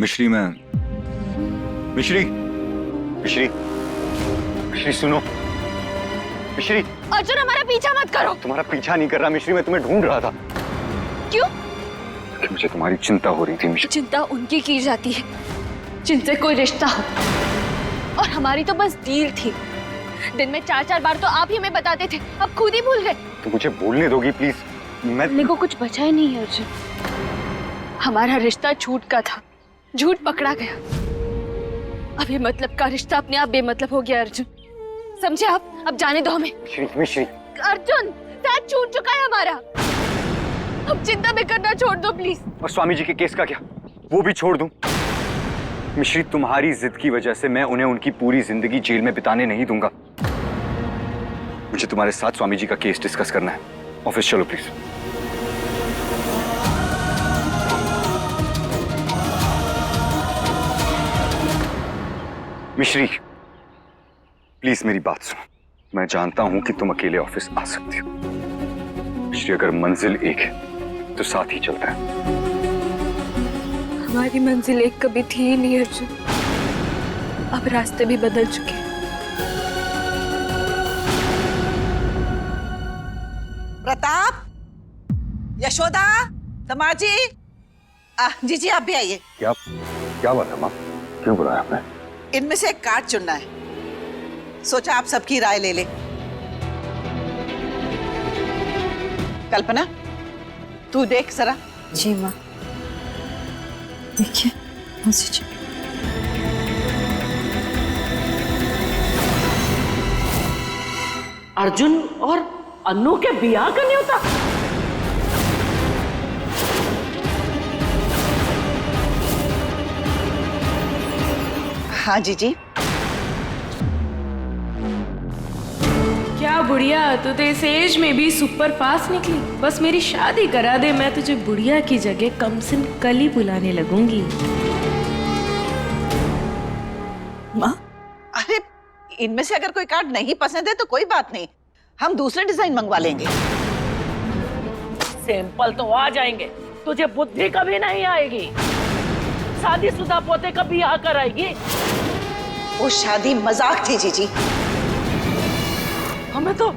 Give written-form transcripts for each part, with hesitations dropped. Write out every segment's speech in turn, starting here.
मिश्री मैं मिश्री मिश्री मिश्री सुनो। मिश्री। अर्जुन हमारा पीछा मत करो। तुम्हारा पीछा नहीं कर रहा मिश्री, मैं तुम्हें ढूंढ रहा था। क्यों? क्योंकि मुझे तुम्हारी चिंता हो रही थी मिश्री। चिंता उनकी की जाती है जिनसे कोई रिश्ता हो, और हमारी तो बस डील थी। दिन में 4-4 बार तो आप ही हमें बताते थे, अब खुद ही भूल गए। तो मुझे बोलने दोगी प्लीज? बोलने को कुछ बचा ही नहीं है अर्जुन। हमारा रिश्ता झूठ का था, झूठ पकड़ा गया। अब ये मतलब का रिश्ता अपने आप बेमतलब हो गया अर्जुन, समझे आप? अब जाने दो हमें। मिश्री अर्जुन, साथ छूट चुका है हमारा, अब चिंता में करना छोड़ दो प्लीज। और स्वामी जी के केस का क्या, वो भी छोड़ दूं? मिश्री तुम्हारी जिद की वजह से मैं उन्हें उनकी पूरी जिंदगी जेल में बिताने नहीं दूंगा। मुझे तुम्हारे साथ स्वामी जी का केस डिस्कस करना है। ऑफिस चलो प्लीज। मिश्री प्लीज मेरी बात सुनो। मैं जानता हूं कि तुम अकेले ऑफिस आ सकती हो। मिश्री अगर मंजिल एक है तो साथ ही चलता है। हमारी मंजिल एक कभी थी ही नहीं अर्जुन, अब रास्ते भी बदल चुके हैं। प्रताप, यशोदा, समाजी, जी आप भी आइए। क्या क्या बात है माँ, क्यों बुलाया आपने? इनमें से एक कार्ड चुनना है, सोचा आप सबकी राय ले ले। कल्पना तू देख जरा। जी माँ, देखिए मौसी जी। अर्जुन और अन्नू के बियाह का न्योता। हाँ जी। क्या बुढ़िया, तू तो इस एज में भी सुपर फास्ट निकली। बस मेरी शादी करा दे, मैं तुझे बुढ़िया की जगह कमसिन कल ही बुलाने लगूंगी। माँ, अरे इनमें से अगर कोई कार्ड नहीं पसंद है तो कोई बात नहीं, हम दूसरे डिजाइन मंगवा लेंगे। सैंपल तो आ जाएंगे, तुझे बुद्धि कभी नहीं आएगी। शादीशुदा पोते का बियाह कराएगी। वो शादी मजाक थी जीजी। हमें तो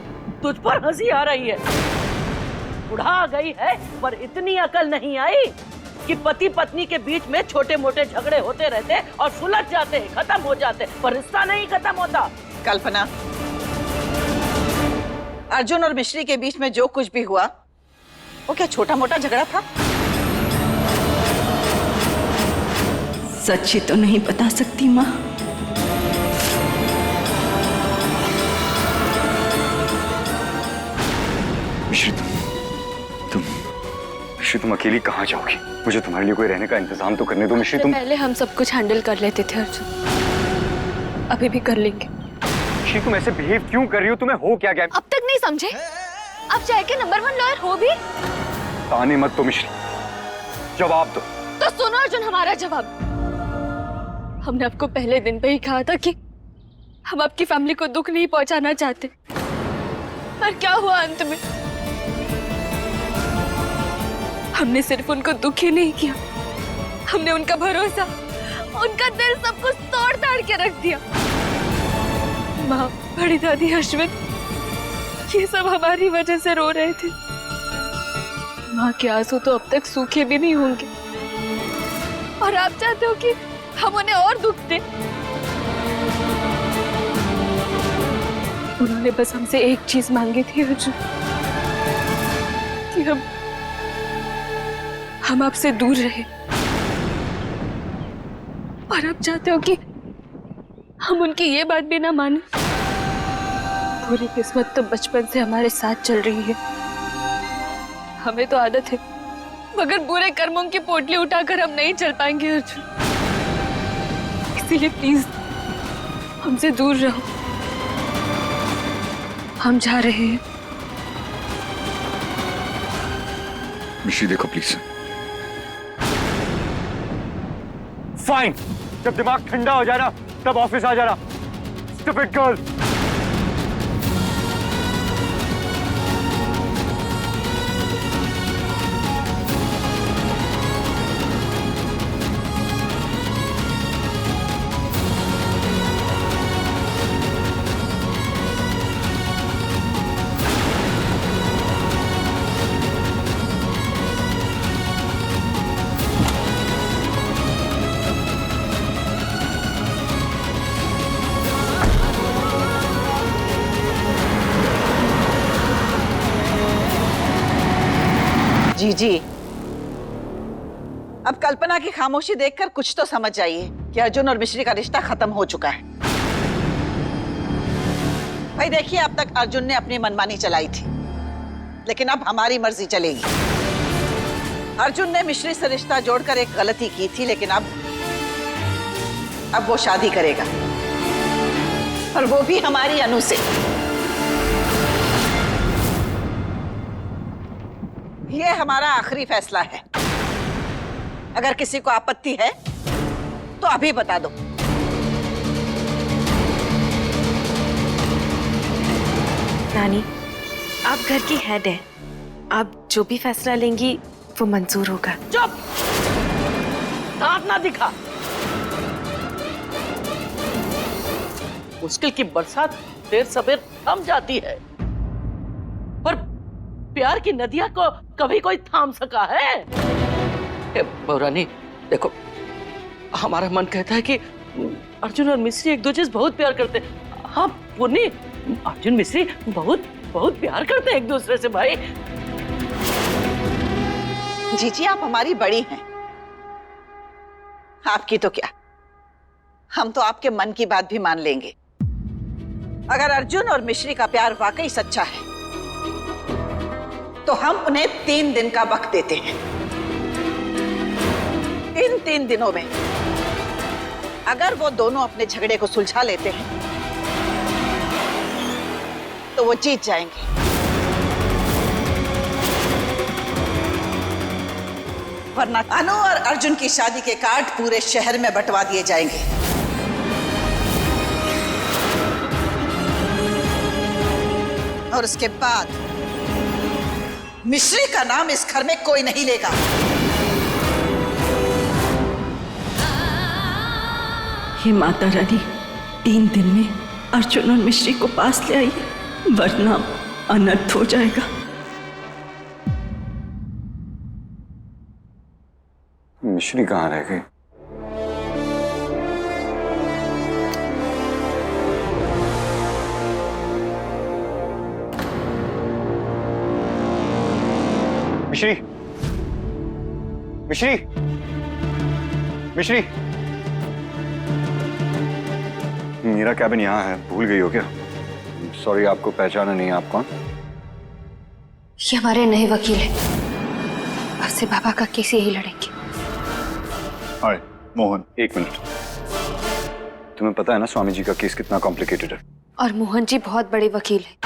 तुझ पर हंसी आ रही है। बुढ़ा गई है पर इतनी अकल नहीं आई कि पति पत्नी के बीच में छोटे मोटे झगड़े होते रहते और सुलझ जाते हैं, खत्म हो जाते, पर रिश्ता नहीं खत्म होता। कल्पना, अर्जुन और मिश्री के बीच में जो कुछ भी हुआ वो क्या छोटा मोटा झगड़ा था? सच्ची तो नहीं बता सकती माँ। मिश्री तुम अकेली कहाँ जाओगी? मुझे तुम्हारे लिए कोई रहने का इंतजाम तो करने दो मिश्री। तुम पहले हम सब कुछ हैंडल कर लेते थे अर्जुन, अभी भी कर लेंगे। मिश्री तुम ऐसे बिहेव क्यों कर रही हो? तुम्हें हो क्या गया? अब तक नहीं समझे? आप चाहे के नंबर 1 लॉयर हो भी। ताने मत दो मिश्री, जवाब दो। तो सुनो अर्जुन हमारा जवाब। हमने आपको पहले दिन पे ही कहा था कि हम आपकी फैमिली को दुख नहीं पहुंचाना चाहते, पर क्या हुआ अंत में? हमने सिर्फ उनको दुख ही नहीं किया, हमने उनका भरोसा, उनका दिल सब कुछ तोड़ ताड़ के रख दिया। माँ, बड़ी दादी, अश्विन, ये सब हमारी वजह से रो रहे थे। माँ के आंसू तो अब तक सूखे भी नहीं होंगे, और आप चाहते हो कि हम उन्हें और दुख दें? उन्होंने बस हमसे एक चीज मांगी थी अर्जुन, कि हम आपसे दूर रहे, और आप चाहते हो कि हम उनकी ये बात भी ना माने। पूरी किस्मत तो बचपन से हमारे साथ चल रही है, हमें तो आदत है, मगर बुरे कर्मों की पोटली उठाकर हम नहीं चल पाएंगे अर्जुन। इसीलिए प्लीज हमसे दूर रहो, हम जा रहे हैं। मिश्री देखो प्लीज। फाइन, जब दिमाग ठंडा हो जाए ना तब ऑफिस आ जाना। Stupid girl. जी जी, अब कल्पना की खामोशी देखकर कुछ तो समझ जाइए कि अर्जुन और मिश्री का रिश्ता खत्म हो चुका है। भाई देखिए, अब तक अर्जुन ने अपनी मनमानी चलाई थी, लेकिन अब हमारी मर्जी चलेगी। अर्जुन ने मिश्री से रिश्ता जोड़कर एक गलती की थी, लेकिन अब वो शादी करेगा, और वो भी हमारी अनु से। ये हमारा आखिरी फैसला है। अगर किसी को आपत्ति है तो अभी बता दो। नानी, आप घर की हेड है, आप जो भी फैसला लेंगी वो मंजूर होगा। चुप, दांत ना दिखा। मुश्किल की बरसात देर सबेर थम जाती है, पर प्यार की नदियां को कभी कोई थाम सका है? बहुरानी देखो, हमारा मन कहता है कि अर्जुन और मिश्री एक दूसरे से बहुत प्यार करते हैं। हाँ पुन्नी, अर्जुन मिश्री बहुत बहुत प्यार करते हैं एक दूसरे से भाई। जीजी, आप हमारी बड़ी हैं, आपकी तो क्या, हम तो आपके मन की बात भी मान लेंगे। अगर अर्जुन और मिश्री का प्यार वाकई सच्चा है तो हम उन्हें 3 दिन का वक्त देते हैं। इन 3 दिनों में अगर वो दोनों अपने झगड़े को सुलझा लेते हैं तो वो जीत जाएंगे, वरना अनु और अर्जुन की शादी के कार्ड पूरे शहर में बंटवा दिए जाएंगे। और उसके बाद मिश्री का नाम इस घर में कोई नहीं लेगा। हे माता रानी, 3 दिन में अर्जुन और मिश्री को पास ले आइए, वरना अनर्थ हो जाएगा। मिश्री कहाँ रह गई? मिश्री, मिश्री, मिश्री, मेरा कैबिन यहाँ है, भूल गई हो क्या? सॉरी, आपको पहचाना नहीं। आप कौन? ये हमारे नए वकील हैं, अब से बाबा का केस यही लड़ेंगे। हाय मोहन, 1 मिनट। तुम्हें पता है ना स्वामी जी का केस कितना कॉम्प्लिकेटेड है? और मोहन जी बहुत बड़े वकील हैं।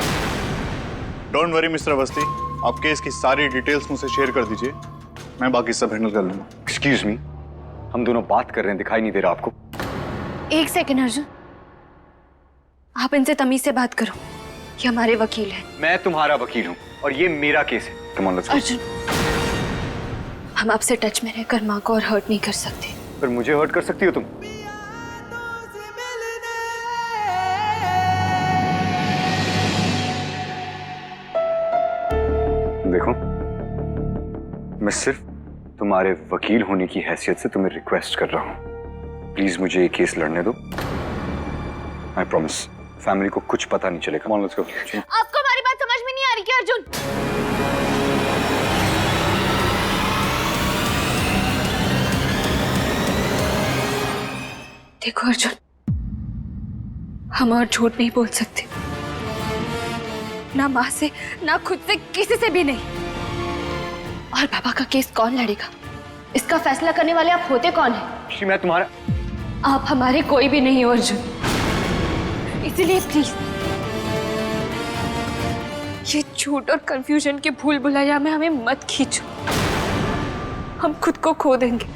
डोंट वरी मिस्टर अवस्थी, आप केस की सारी डिटेल्स मुझसे शेयर कर दीजिए, मैं बाकी सब हैंडल कर लूंगा। एक्सक्यूज मी, हम दोनों बात कर रहे हैं, दिखाई नहीं दे रहा आपको? 1 सेकंड अर्जुन, आप इनसे तमीज से बात करो, ये हमारे वकील हैं। मैं तुम्हारा वकील हूँ और ये मेरा केस है। Come on let's go. Arjun, हम आपसे टच में रहकर माँ को और हर्ट नहीं कर सकते। पर मुझे हर्ट कर सकती हो तुम। देखो, मैं सिर्फ तुम्हारे वकील होने की हैसियत से तुम्हें रिक्वेस्ट कर रहा हूँ, प्लीज मुझे ये केस लड़ने दो। आई प्रॉमिस, फैमिली को कुछ पता नहीं चलेगा। Come on, let's go. आपको हमारी बात समझ में नहीं आ रही क्या अर्जुन? देखो अर्जुन, हम और झूठ नहीं बोल सकते, ना माँ से, ना खुद से, किसी से भी नहीं। और बाबा का केस कौन लड़ेगा? इसका फैसला करने वाले आप होते कौन हैं? मैं तुम्हारा। आप हमारे कोई भी नहीं हो अर्जुन, इसीलिए प्लीज ये झूठ और कंफ्यूजन के भूल भुलैया में हमें मत खींचो, हम खुद को खो देंगे।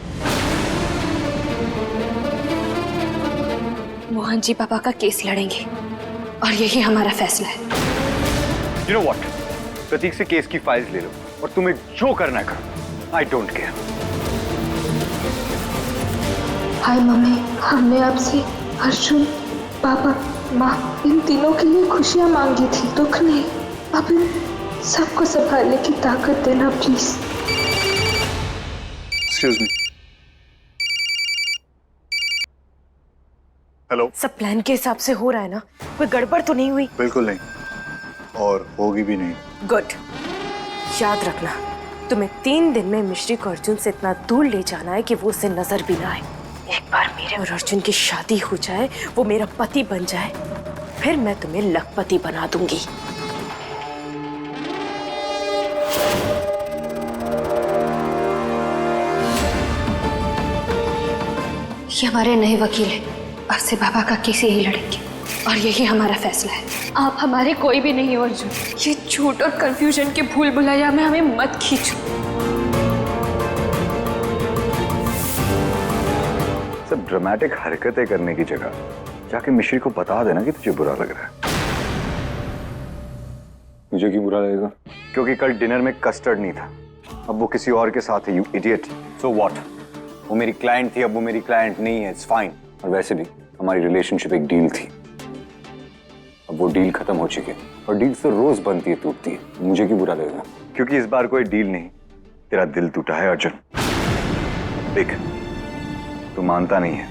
मोहन जी पापा का केस लड़ेंगे और यही हमारा फैसला है। You know what? प्रतीक से केस की फाइल्स ले लो और तुम्हें जो करना है करो। I don't care. Hi mummy, हमने आपसे अर्जुन, पापा, माँ इन तीनों के लिए खुशियाँ मांगी थी, दुख नहीं। अब इन सबको संभालने की ताकत देना प्लीज। Excuse me. हेलो। सब प्लान के हिसाब से हो रहा है ना? कोई गड़बड़ तो नहीं हुई? बिल्कुल नहीं, और होगी भी नहीं। गुड। याद रखना, तुम्हें 3 दिन में मिश्री को अर्जुन से इतना दूर ले जाना है कि वो उसे नजर भी ना आए। एक बार मेरे और अर्जुन की शादी हो जाए, वो मेरा पति बन जाए, फिर मैं तुम्हें लखपति बना दूंगी। ये हमारे नए वकील हैं। अब से बाबा का केस यही लड़ेंगे और यही हमारा फैसला है। आप हमारे कोई भी नहीं हो अर्जुन। ये झूठ और कंफ्यूजन के भूल भुलैया में हमें मत खींचो। सब ड्रामेटिक हरकतें करने की जगह जाके मिश्री को बता देना कि तुझे बुरा लग रहा है। मुझे क्यों बुरा लगेगा? क्योंकि कल डिनर में कस्टर्ड नहीं था, अब वो किसी और के साथ है। You idiot. So what? वो मेरी क्लाइंट थी, अब वो मेरी क्लाइंट नहीं है। It's fine. और वैसे भी हमारी रिलेशनशिप एक डील थी, अब वो डील खत्म हो चुकी है और डील तो रोज बनती है, टूटती है। मुझे क्यों बुरा लगेगा? क्योंकि इस बार कोई डील नहीं, तेरा दिल टूटा है अर्जुन। देख, तू मानता नहीं है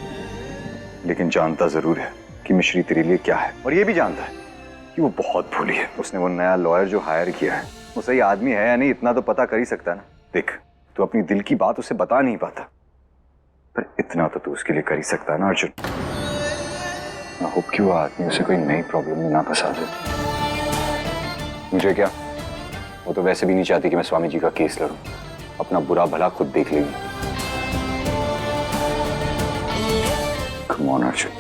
लेकिन जानता जरूर है कि मिश्री तेरे लिए क्या है, और ये भी जानता है कि वो बहुत भोली है। उसने वो नया लॉयर जो हायर किया है, वो सही आदमी है या नहीं इतना तो पता कर ही सकता है ना। देख, तू अपनी दिल की बात उसे बता नहीं पाता, पर इतना तो तू उसके लिए कर ही सकता है ना अर्जुन। मैं होप कि वो आदमी उसे कोई नई प्रॉब्लम में ना फंसा दे। मुझे क्या, वो तो वैसे भी नहीं चाहती कि मैं स्वामी जी का केस लड़ूं। अपना बुरा भला खुद देख लेगी। कम ऑन अर्जुन,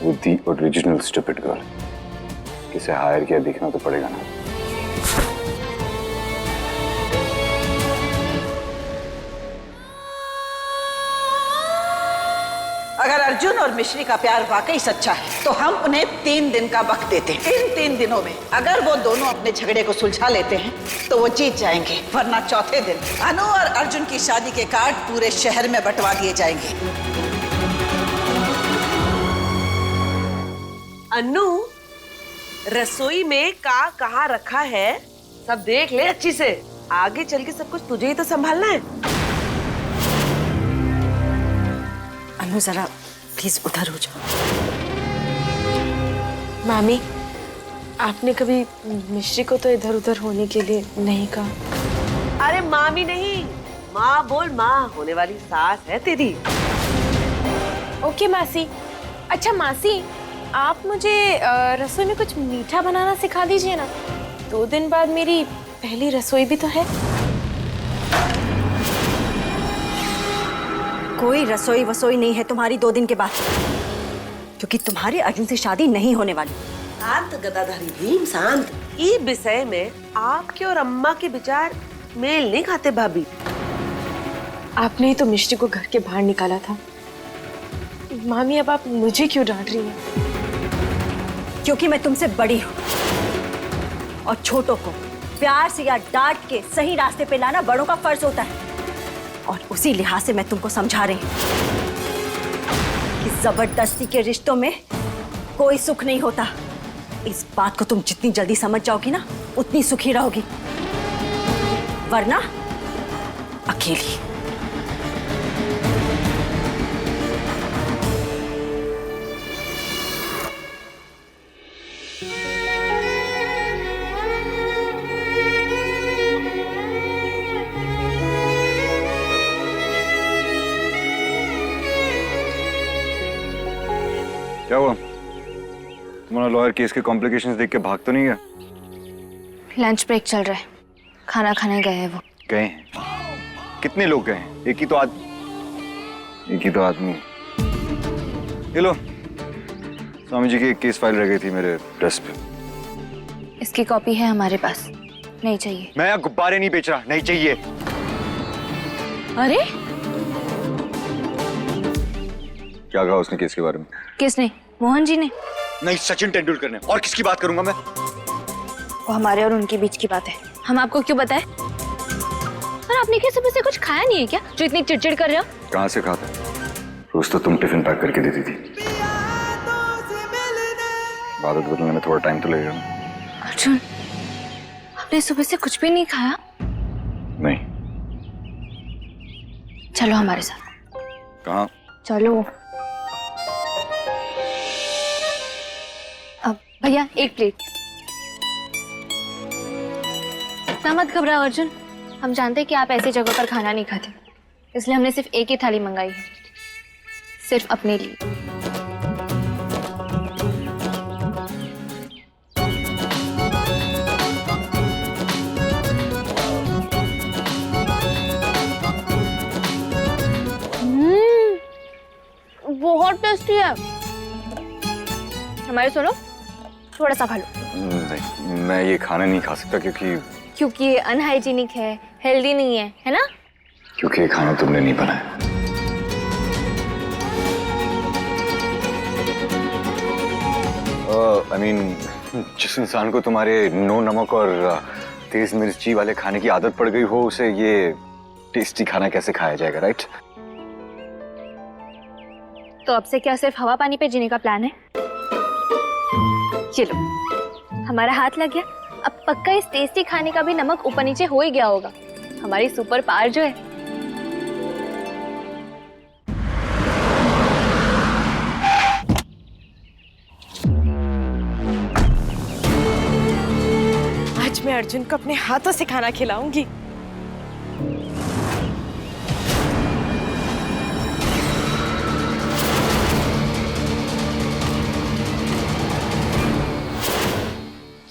वो दी ओरिजिनल स्टूपिड गर्ल, किसे हायर किया देखना तो पड़ेगा ना। अगर अर्जुन और मिश्री का प्यार वाकई सच्चा है तो हम उन्हें 3 दिन का वक्त देते हैं। इन 3 दिनों में अगर वो दोनों अपने झगड़े को सुलझा लेते हैं तो वो जीत जाएंगे, वरना चौथे दिन अनु और अर्जुन की शादी के कार्ड पूरे शहर में बंटवा दिए जाएंगे। अनु, रसोई में कहाँ रखा है सब देख ले अच्छी से। आगे चल के सब कुछ तुझे ही तो संभालना है। अनु जरा प्लीज उधर हो जाओ। मामी, आपने कभी मिश्री को तो इधर उधर होने के लिए नहीं कहा। अरे मामी नहीं, माँ बोल। माँ होने वाली सास है तेरी। ओके मासी। अच्छा मासी, आप मुझे रसोई में कुछ मीठा बनाना सिखा दीजिए ना। 2 दिन बाद मेरी पहली रसोई भी तो है। कोई रसोई वसोई नहीं है तुम्हारी 2 दिन के बाद, क्योंकि तुम्हारे अर्जुन से शादी नहीं होने वाली। शांत गदाधारी भीम, शांत। ये विषय में आपके और अम्मा के विचार मेल नहीं खाते भाभी। आपने ही तो मिश्री को घर के बाहर निकाला था। मामी, अब आप मुझे क्यों डांट रही हैं? क्योंकि मैं तुमसे बड़ी हूँ और छोटों को प्यार से या डांट के सही रास्ते पे लाना बड़ों का फर्ज होता है। और उसी लिहाज से मैं तुमको समझा रही हूँ कि जबरदस्ती के रिश्तों में कोई सुख नहीं होता। इस बात को तुम जितनी जल्दी समझ जाओगी ना, उतनी सुखी रहोगी, वरना अकेली। क्या हुआ? तुम्हारा लॉयर केस के कॉम्प्लिकेशंस देख के भाग तो नहीं गया? लंच ब्रेक चल रहा है, खाना खाने गए हैं वो। गए हैं? कितने लोग गए हैं? एक ही तो आदमी। ये लो, स्वामी जी की एक केस फाइल रह गई थी मेरे डेस्क पे। इसकी कॉपी है हमारे पास, नहीं चाहिए। मैं यहाँ गुब्बारे नहीं बेच रहा, नहीं चाहिए। अरे क्या कहा उसने केस के बारे में? किसने? मोहन जी ने? नहीं, सचिन तेंदुलकर ने। और किसकी बात करूंगा मैं? वो हमारे और उनके बीच की बात है, हम आपको क्यों बताएं? और आपने क्या सुबह से कुछ खाया नहीं है क्या, जो इतनी चिड़चिड़ कर रहे हो? कहाँ से खाता? रोज तो तुम टिफिन पैक करके देती थी। आदत बदलने में थोड़ा टाइम तो लगेगा। अर्जुन, आपने सुबह से कुछ भी नहीं खाया? नहीं। चलो हमारे साथ। कहाँ? चलो। अब भैया 1 प्लेट। इतना मत घबराओ अर्जुन, हम जानते हैं कि आप ऐसी जगह पर खाना नहीं खाते, इसलिए हमने सिर्फ एक ही थाली मंगाई है, सिर्फ अपने लिए। बहुत टेस्टी है। हमारे सुनो, थोड़ा सा खा लो। नहीं, मैं ये खाना नहीं खा सकता क्योंकि ये अनहाइजीनिक है, हेल्दी नहीं है ना? क्योंकि ये खाना तुमने नहीं बनाया। I mean, जिस इंसान को तुम्हारे नो नमक और तेज मिर्ची वाले खाने की आदत पड़ गई हो, उसे ये टेस्टी खाना कैसे खाया जाएगा, राइट? तो अब से क्या सिर्फ हवा पानी पे जीने का प्लान है? चलो, हमारा हाथ लग गया। अब पक्का इस टेस्टी खाने का भी नमक ऊपर नीचे हो ही गया होगा। हमारी सुपर पावर जो है। आज मैं अर्जुन को अपने हाथों से खाना खिलाऊंगी।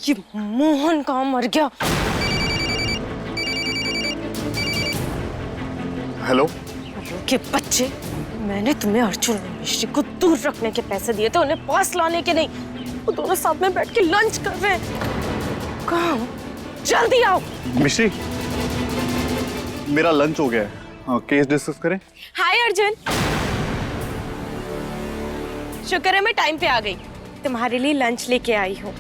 ये मोहन कहाँ मर गया? हेलो के बच्चे, मैंने तुम्हें अर्जुन और मिश्री को दूर रखने के पैसे दिए थे, उन्हें पास लाने के नहीं। वो दोनों साथ में बैठ के लंच कर रहे हैं। कहाँ हो? जल्दी आओ। मिश्री, मेरा लंच हो गया है। हाँ, केस डिस्कस करें। हाय अर्जुन, शुक्र है मैं टाइम पे आ गई। तुम्हारे लिए लंच लेके आई हूँ।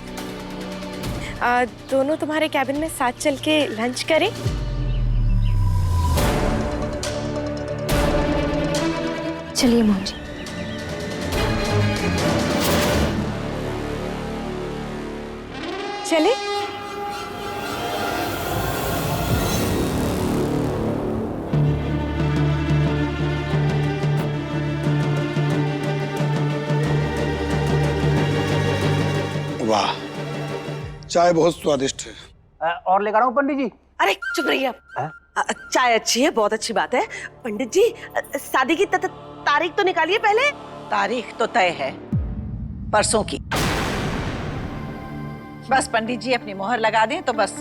दोनों तुम्हारे कैबिन में साथ चल के लंच करें? चलिए मॉम जी। चले? वाह, चाय बहुत स्वादिष्ट है। और लेकर आऊं पंडित जी? अरे चुप रहिए आप। चाय अच्छी है, बहुत अच्छी बात है। पंडित जी, शादी की तारीख तो निकालिए पहले। तारीख तो तय है, परसों की। बस पंडित जी अपनी मोहर लगा दें तो बस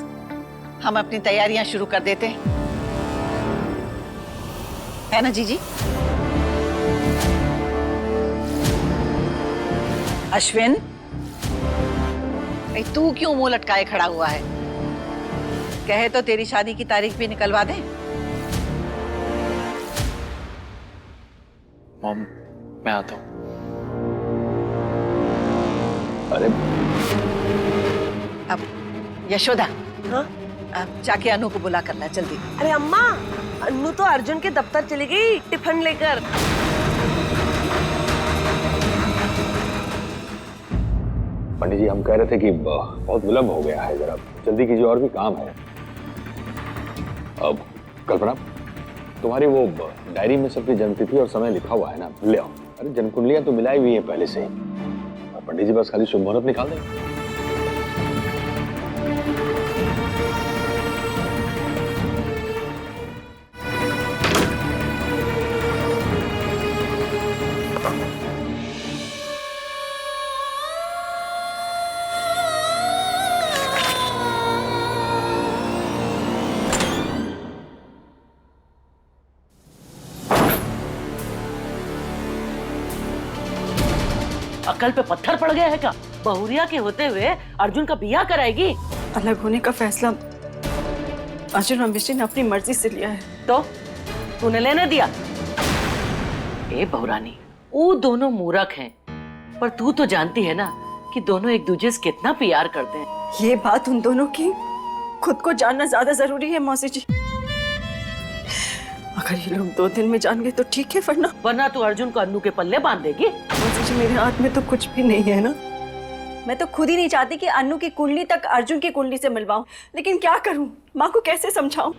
हम अपनी तैयारियां शुरू कर देते हैं, है ना जीजी? अश्विन, भाई तू क्यों मुंह लटकाए खड़ा हुआ है? कहे तो तेरी शादी की तारीख भी निकलवा दें। मॉम, मैं आता हूँ। अरे अब यशोदा, हाँ? अब जाके अनु को बुला करना जल्दी। अरे अम्मा, अन्नू तो अर्जुन के दफ्तर चली गई टिफिन लेकर। पंडित जी, हम कह रहे थे कि बहुत विलंब हो गया है, जरा जल्दी कीजिए, और भी काम है। अब कल्पना, तुम्हारी वो डायरी में सबकी जन्मतिथि और समय लिखा हुआ है ना, ले आओ। अरे जन्मकुंडलियां तो मिलाई हुई है पहले से ही। पंडित जी बस खाली शुभ मुहूर्त निकाल दें। अकल पे पत्थर पड़ गया है क्या? बहुरिया के होते हुए अर्जुन का बियाह कराएगी? अलग होने का फैसला अर्जुन और मिश्री ने अपनी मर्जी से लिया है। तो तूने लेने दिया? ए बहुरानी, वो दोनों मूर्ख हैं, पर तू तो जानती है ना कि दोनों एक दूसरे से कितना प्यार करते हैं। ये बात उन दोनों की खुद को जानना ज्यादा जरूरी है मौसी जी। अगर ये लोग 2 दिन में जान गए तो ठीक है, वरना तू अर्जुन को अन्नू के पल्ले बांध देगी। मौसी जी, मेरे हाथ में तो कुछ भी नहीं है ना। मैं तो खुद ही नहीं चाहती कि अन्नू की कुंडली तक अर्जुन की कुंडली से मिलवाऊं, लेकिन क्या करूं? माँ को कैसे समझाऊं?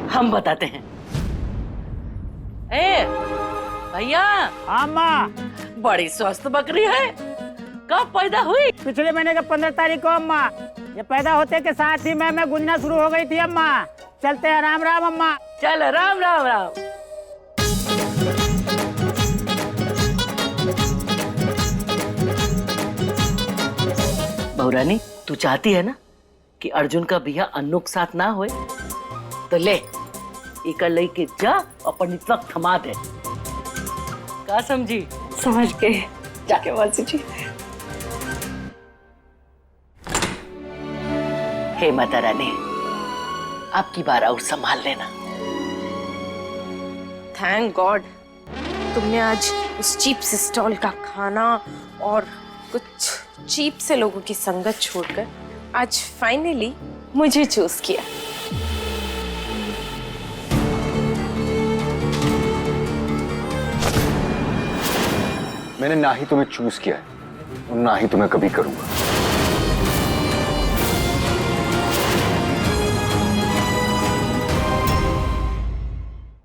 हम बताते हैं। ए भैया। हाँ माँ। बड़ी स्वस्थ बकरी है, कब पैदा हुई? पिछले महीने का 15 तारीख को अम्मा। ये पैदा होते के साथ ही मैं गुंजना शुरू हो गई थी अम्मा। चलते हैं, राम राम अम्मा। चल राम राम राम। बहुरानी, तू चाहती है ना कि अर्जुन का बिया अन्नू के साथ ना होए? तो ले एक लई के जा और पंडित वक्त थमा दे। का समझी? समझ गए जाके मौसी जी। हे माता रानी, आपकी बार और संभाल लेना। थैंक गॉड तुमने आज उस चीप से स्टॉल का खाना और कुछ चीप से लोगों की संगत छोड़कर आज फाइनली मुझे चूज किया। मैंने ना ही तुम्हें चूज किया है और ना ही तुम्हें कभी करूंगा।